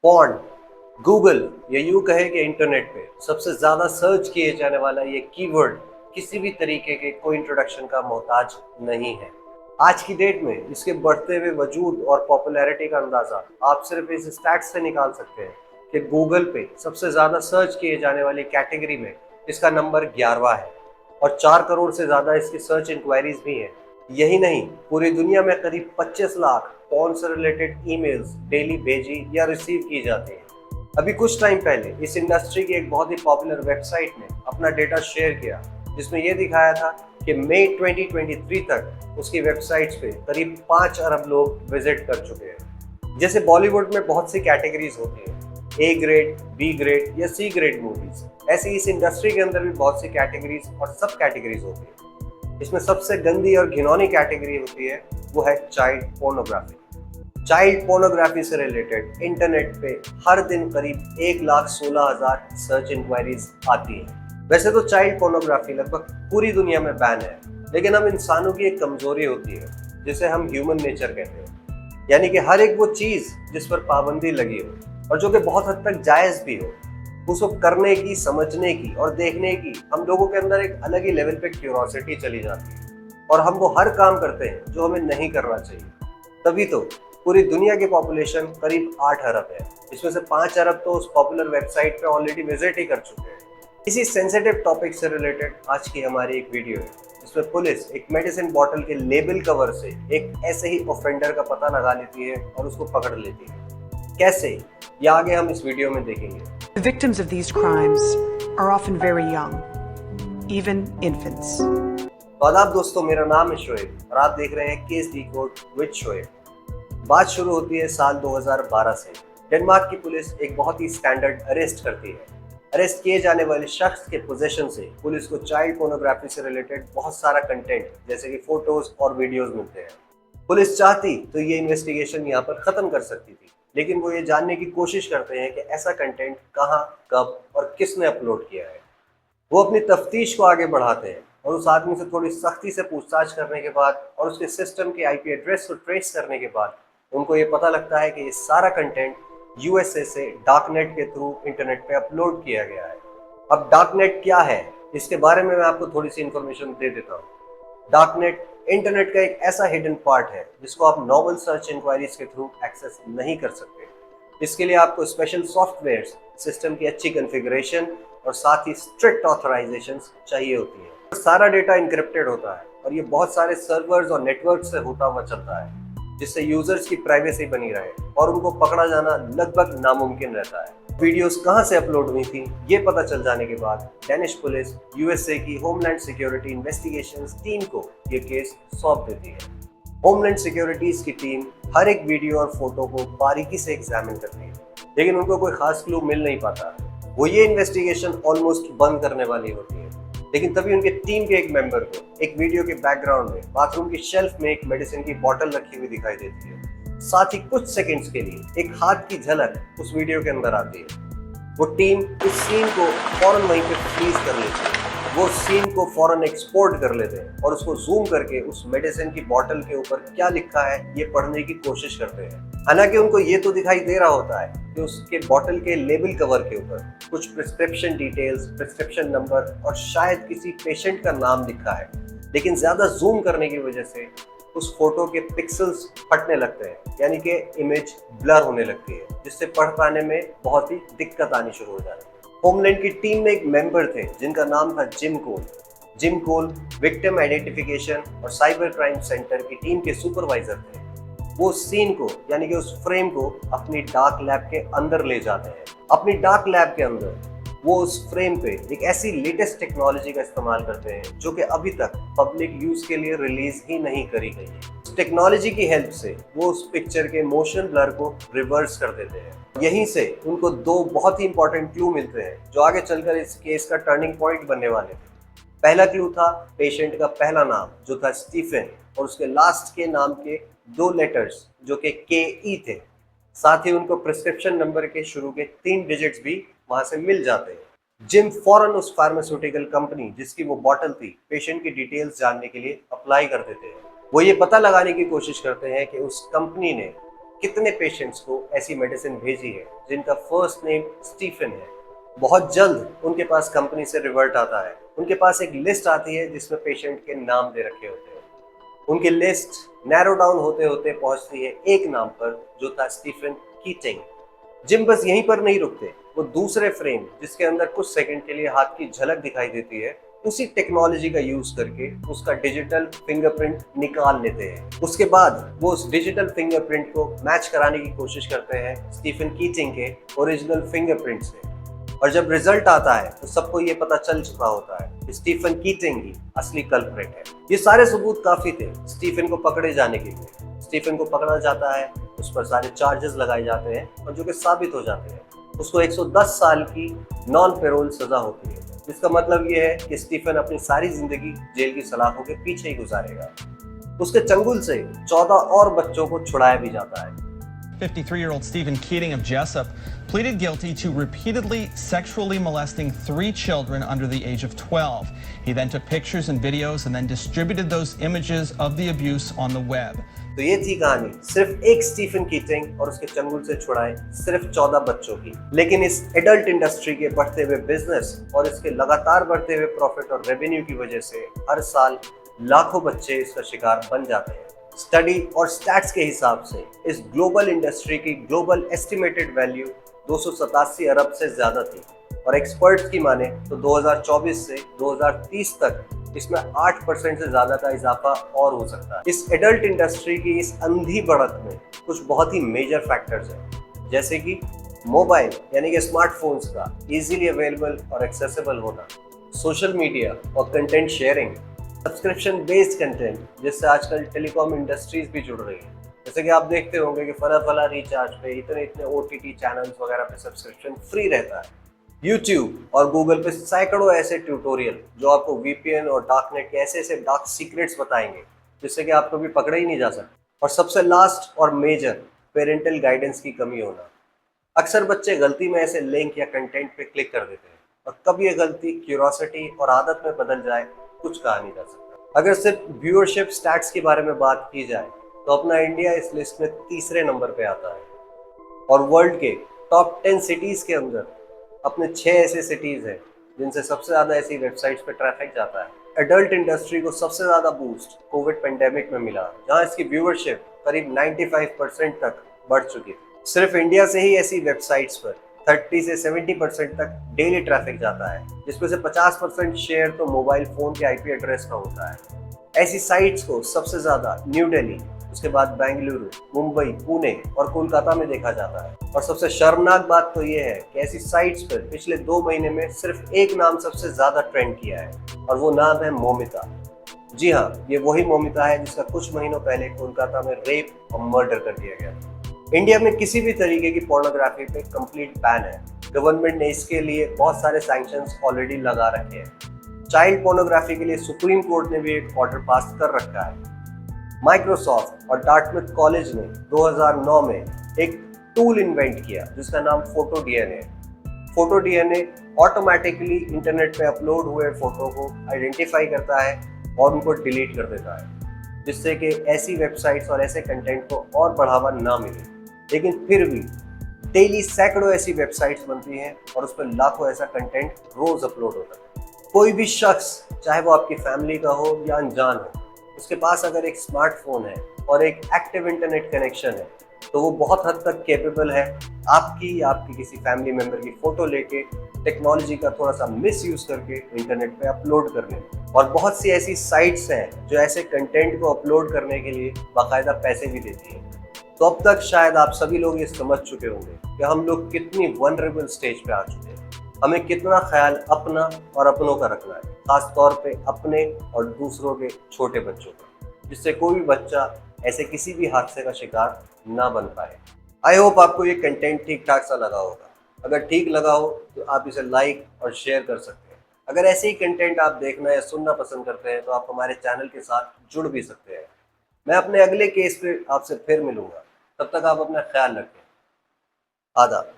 Pond, Google या यूं कहे कि इंटरनेट पे सबसे ज्यादा सर्च किए जाने वाला ये कीवर्ड किसी भी तरीके के कोई इंट्रोडक्शन का मोहताज नहीं है। आज की डेट में इसके बढ़ते हुए वजूद और पॉपुलैरिटी का अंदाजा आप सिर्फ इस स्टैट्स से निकाल सकते हैं कि गूगल पे सबसे ज्यादा सर्च किए जाने वाली कैटेगरी में इसका नंबर 11वां है और 4 करोड़ से ज्यादा इसकी सर्च इंक्वायरीज भी हैं। यही नहीं, पूरी दुनिया में करीब 25 लाख फोन से रिलेटेड ईमेल्स डेली भेजी या रिसीव की जाती हैं। अभी कुछ टाइम पहले इस इंडस्ट्री की एक बहुत ही पॉपुलर वेबसाइट ने अपना डेटा शेयर किया जिसमें यह दिखाया था कि मई 2023 तक उसकी वेबसाइट्स पे करीब 5 अरब लोग विजिट कर चुके हैं। जैसे बॉलीवुड में बहुत सी कैटेगरीज होती हैं, ए ग्रेड, बी ग्रेड या सी ग्रेड मूवीज, ऐसे इस इंडस्ट्री के अंदर भी बहुत सी कैटेगरीज और सब कैटेगरीज होती है। इसमें सबसे गंदी और घिनौनी कैटेगरी होती है वो है चाइल्ड पोर्नोग्राफी। चाइल्ड पोर्नोग्राफी से रिलेटेड इंटरनेट पे हर दिन करीब 1,16,000 सर्च इंक्वायरीज आती हैं। वैसे तो चाइल्ड पोर्नोग्राफी लगभग पूरी दुनिया में बैन है, लेकिन हम इंसानों की एक कमजोरी होती है जिसे हम ह्यूमन नेचर कहते हैं, यानी कि हर एक वो चीज जिस पर पाबंदी लगी हो और जो कि बहुत हद तक जायज भी हो, उसको करने की, समझने की और देखने की हम लोगों के अंदर एक अलग ही लेवल पे क्यूरोसिटी चली जाती है और हम वो हर काम करते हैं जो हमें नहीं करना चाहिए। तभी तो पूरी दुनिया की पॉपुलेशन करीब 8 अरब है, इसमें से 5 अरब तो उस पॉपुलर वेबसाइट पे ऑलरेडी विजिट ही कर चुके हैं। इसी सेंसिटिव टॉपिक से रिलेटेड आज की हमारी एक वीडियो है जिसमें पुलिस एक मेडिसिन बॉटल के लेबल कवर से एक ऐसे ही ऑफेंडर का पता लगा लेती है और उसको पकड़ लेती है। कैसे, ये आगे हम इस वीडियो में देखेंगे। The victims of these crimes are often very young, even infants. तो आदाब दोस्तों, मेरा नाम है शोएब और आप देख रहे हैं केस डिकोड विद शोएब। बात शुरू होती है साल 2012 से। डेनमार्क की पुलिस एक बहुत ही स्टैंडर्ड अरेस्ट करती है। अरेस्ट किए जाने वाले शख्स के पोजीशन से पुलिस को चाइल्ड पोर्नोग्राफी से रिलेटेड बहुत सारा कंटेंट जैसे कि फोटोज और वीडियोज मिलते हैं। पुलिस चाहती तो ये इन्वेस्टिगेशन यहाँ पर खत्म कर सकती थी, लेकिन वो ये जानने की कोशिश करते हैं कि ऐसा कंटेंट कहाँ, कब और किसने अपलोड किया है। वो अपनी तफ्तीश को आगे बढ़ाते हैं और उस आदमी से थोड़ी सख्ती से पूछताछ करने के बाद और उसके सिस्टम के आईपी एड्रेस को ट्रेस करने के बाद उनको ये पता लगता है कि ये सारा कंटेंट यूएसए से डार्कनेट के थ्रू इंटरनेट पे अपलोड किया गया है। अब डार्कनेट क्या है, इसके बारे में मैं आपको थोड़ी सी इंफॉर्मेशन दे देता हूँ। डार्कनेट इंटरनेट का एक ऐसा हिडन पार्ट है जिसको आप नॉर्मल सर्च इंक्वायरीज के थ्रू एक्सेस नहीं कर सकते। इसके लिए आपको स्पेशल सॉफ्टवेयर, सिस्टम की अच्छी कॉन्फ़िगरेशन और साथ ही स्ट्रिक्ट ऑथराइजेशंस चाहिए होती है। सारा डेटा इंक्रिप्टेड होता है और ये बहुत सारे सर्वर्स और नेटवर्क से होता हुआ चलता है, जिससे यूजर्स की प्राइवेसी बनी रहे और उनको पकड़ा जाना लगभग नामुमकिन रहता है। वीडियोस कहां से अपलोड हुई थी ये पता चल जाने के बाद डेनिश पुलिस यूएसए की होमलैंड सिक्योरिटी इन्वेस्टिगेशंस टीम को ये केस सौंप देती है। होमलैंड सिक्योरिटीज की टीम हर एक वीडियो और फोटो को बारीकी से एग्जामिन करती है, लेकिन उनको कोई खास क्लू मिल नहीं पाता। वो ये इन्वेस्टिगेशन ऑलमोस्ट बंद करने वाली होती है, लेकिन तभी उनके टीम के एक मेंबर को एक वीडियो के बैकग्राउंड में बाथरूम की शेल्फ में एक मेडिसिन की बोतल रखी हुई दिखाई देती है। साथ ही कुछ सेकंड्स के लिए एक हाथ की झलक उस वीडियो के अंदर आती है। वो टीम इस सीन को फौरन वहीं पे फ्रीज कर लेती है, वो सीन को फौरन एक्सपोर्ट कर लेते हैं और उसको जूम करके उस मेडिसिन की बोतल के ऊपर क्या लिखा है ये पढ़ने की कोशिश करते हैं। हालांकि उनको ये तो दिखाई दे रहा होता है कि उसके बोतल के लेबल कवर के ऊपर कुछ प्रिस्क्रिप्शन डिटेल्स, प्रिस्क्रिप्शन नंबर और शायद किसी पेशेंट का नाम लिखा है, लेकिन ज्यादा जूम करने की वजह से उस फोटो के पिक्सल्स फटने लगते हैं, यानी कि इमेज ब्लर होने लगती है, जिससे पढ़ पाने में बहुत ही दिक्कत आनी शुरू हो जाती है। होमलैंड की टीम में एक मेंबर थे जिनका नाम था जिम कोल। जिम कोल विक्टिम आइडेंटिफिकेशन और साइबर क्राइम सेंटर की टीम के सुपरवाइजर थे। वो उस सीन को, यानी कि उस फ्रेम को अपनी डार्क लैब के अंदर ले जाते हैं। अपनी डार्क लैब के अंदर वो उस फ्रेम पे एक ऐसी लेटेस्ट टेक्नोलॉजी का इस्तेमाल करते हैं जो कि अभी तक पब्लिक यूज के लिए रिलीज ही नहीं करी गई है। इस टेक्नोलॉजी की हेल्प से वो उस पिक्चर के मोशन ब्लर को रिवर्स कर देते हैं। यहीं से उनको दो बहुत ही इंपॉर्टेंट क्लू मिलते हैं जो आगे चलकर इस केस का टर्निंग पॉइंट बनने वाले थे। पहला क्लू था पेशेंट का पहला नाम जो था स्टीफन और उसके लास्ट के नाम के 2 लेटर्स जो कि KE थे। साथ ही उनको प्रिस्क्रिप्शन नंबर के शुरू के 3 डिजिट्स भी वहां से मिल जाते हैं। जिम फौरन उस फार्मास्यूटिकल कंपनी जिसकी वो बॉटल थी पेशेंट की डिटेल्स जानने के लिए अप्लाई कर देते हैं। वो ये पता लगाने की कोशिश करते हैं कि उस कंपनी ने कितने पेशेंट्स को ऐसी मेडिसिन भेजी है जिनका फर्स्ट नेम स्टीफन है। बहुत जल्द उनके पास कंपनी से रिवर्ट आता है, उनके पास एक लिस्ट आती है जिसमें पेशेंट के नाम दे रखे होते हैं। उनकी लिस्ट नैरो डाउन होते होते पहुंचती है एक नाम पर, जो था स्टीफन कीटिंग। जिम बस यहीं पर नहीं रुकते, वो दूसरे फ्रेम जिसके अंदर कुछ सेकंड के लिए हाथ की झलक दिखाई देती है, उसी टेक्नोलॉजी का यूज करके उसका डिजिटल फिंगरप्रिंट निकाल लेते हैं। उसके बाद वो उस डिजिटल फिंगरप्रिंट को मैच कराने की कोशिश करते हैं स्टीफन कीटिंग के ओरिजिनल फिंगरप्रिंट से। और जब रिजल्ट आता है तो सबको ये पता चल चुका होता है कि स्टीफन कीटिंग ही असली कल्प्रेट है। ये सारे सबूत काफी थे स्टीफन को पकड़े जाने के लिए। स्टीफन को पकड़ा जाता है, उस पर सारे चार्जेस लगाए जाते हैं और जो कि साबित हो जाते हैं। उसको 110 साल की नॉन पेरोल सजा होती है, जिसका मतलब ये है कि स्टीफन अपनी सारी जिंदगी जेल की सलाखों के पीछे ही गुजारेगा। उसके चंगुल से 14 और बच्चों को छुड़ाया भी जाता है। 53-year-old Stephen Keating of Jessup pleaded guilty to repeatedly sexually molesting 3 children under the age of 12. He then took pictures and videos and then distributed those images of the abuse on the web. तो ये थी कहानी सिर्फ एक Stephen kidding और उसके चंगुल से छुड़ाए सिर्फ 14 बच्चों की। लेकिन इस एडल्ट इंडस्ट्री के बढ़ते हुए बिजनेस और इसके लगातार बढ़ते हुए प्रॉफिट और रेवेन्यू की वजह से हर साल लाखों बच्चे इसका शिकार बन जाते हैं। स्टडी और स्टैट्स के हिसाब से इस ग्लोबल इंडस्ट्री की ग्लोबल एस्टिमेटेड वैल्यू 287 अरब से ज्यादा थी और एक्सपर्ट्स की माने तो 2024 से 2030 तक इसमें 8% से ज्यादा का इजाफा और हो सकता है। इस एडल्ट इंडस्ट्री की इस अंधी बढ़त में कुछ बहुत ही मेजर फैक्टर्स हैं, जैसे कि मोबाइल यानी कि स्मार्टफोन्स का इजीली अवेलेबल और एक्सेसिबल होना, सोशल मीडिया और content sharing, subscription based content जिससे आजकल टेलीकॉम इंडस्ट्रीज भी जुड़ रही है। जैसे कि आप देखते होंगे कि फला रिचार्ज पे इतने OTT चैनल्स वगैरह पे सब्सक्रिप्शन फ्री रहता है। YouTube और Google पे सैकड़ों ऐसे ट्यूटोरियल जो आपको VPN और डार्कनेट के ऐसे डार्क सीक्रेट्स बताएंगे जिससे कि आप कभी पकड़े ही नहीं जा सकते। और सबसे लास्ट और मेजर, पेरेंटल गाइडेंस की कमी होना। अक्सर बच्चे गलती में ऐसे लिंक या कंटेंट पे क्लिक कर देते हैं और कब ये गलती क्यूरोसिटी और आदत में बदल जाए कुछ कहा नहीं जा सकता। अगर सिर्फ व्यूअरशिप स्टैट्स के बारे में बात की जाए तो अपना इंडिया इस लिस्ट में तीसरे नंबर पे आता है और वर्ल्ड के टॉप 10 सिटीज के अंदर अपने 6 ऐसे सिटीज हैं जिनसे सबसे ज्यादा ऐसी वेबसाइट्स पे ट्रैफिक जाता है। एडल्ट इंडस्ट्री को सबसे ज्यादा बूस्ट कोविड पेंडेमिक में मिला, जहां इसकी व्यूअरशिप करीब 95% तक बढ़ चुकी थी। सिर्फ इंडिया से ही ऐसी वेबसाइट्स पर 30 से 70% तक डेली ट्रैफिक जाता है, जिसमें से 50% शेयर तो मोबाइल फोन के IP एड्रेस का होता है। ऐसी साइट्स को सबसे ज्यादा न्यू दिल्ली, उसके बाद बेंगलुरु, मुंबई, पुणे और कोलकाता में देखा जाता है। और सबसे शर्मनाक बात तो ये है कि ऐसी साइट्स पर पिछले 2 महीने में सिर्फ एक नाम सबसे ज्यादा ट्रेंड किया है और वो नाम है मोमिता। जी हाँ, ये वही मोमिता है जिसका कुछ महीनों पहले कोलकाता में रेप और मर्डर कर दिया गया। इंडिया में किसी भी तरीके की पोर्नोग्राफी पे कंप्लीट बैन है। गवर्नमेंट ने इसके लिए बहुत सारे सैंक्शंस ऑलरेडी लगा रखे हैं। चाइल्ड पोर्नोग्राफी के लिए सुप्रीम कोर्ट ने भी एक ऑर्डर पास कर रखा है। माइक्रोसॉफ्ट और डार्टमूथ कॉलेज ने 2009 में एक टूल इन्वेंट किया जिसका नाम photo DNA। Photo DNA automatically internet पे अपलोड हुए फोटो को आइडेंटिफाई करता है और उनको डिलीट कर देता है, जिससे कि ऐसी वेबसाइट्स और ऐसे कंटेंट को और बढ़ावा ना मिले। लेकिन फिर भी डेली सैकड़ों ऐसी वेबसाइट्स बनती हैं और उस पर लाखों ऐसा कंटेंट रोज अपलोड होता है। कोई भी शख्स, चाहे वो आपकी फैमिली का हो या अनजान हो, उसके पास अगर एक स्मार्टफोन है और एक एक्टिव इंटरनेट कनेक्शन है तो वो बहुत हद तक कैपेबल है आपकी या आपकी किसी फैमिली मेंबर की फोटो लेके टेक्नोलॉजी का थोड़ा सा मिस यूज करके इंटरनेट पे अपलोड करने। और बहुत सी ऐसी साइट्स हैं जो ऐसे कंटेंट को अपलोड करने के लिए बाकायदा पैसे भी देती हैं। तो अब तक शायद आप सभी लोग ये समझ चुके होंगे कि हम लोग कितनी वनरेबल स्टेज पे आ चुके हैं। हमें कितना ख्याल अपना और अपनों का रखना है, खास तौर पे अपने और दूसरों के छोटे बच्चों का, जिससे कोई भी बच्चा ऐसे किसी भी हादसे का शिकार ना बन पाए। आई होप आपको ये कंटेंट ठीक ठाक सा लगा होगा। अगर ठीक लगा हो तो आप इसे लाइक और शेयर कर सकते हैं। अगर ऐसे ही कंटेंट आप देखना या सुनना पसंद करते हैं तो आप हमारे चैनल के साथ जुड़ भी सकते हैं। मैं अपने अगले केस पे आपसे फिर मिलूंगा, तब तक आप अपना ख्याल रखें। आदाब।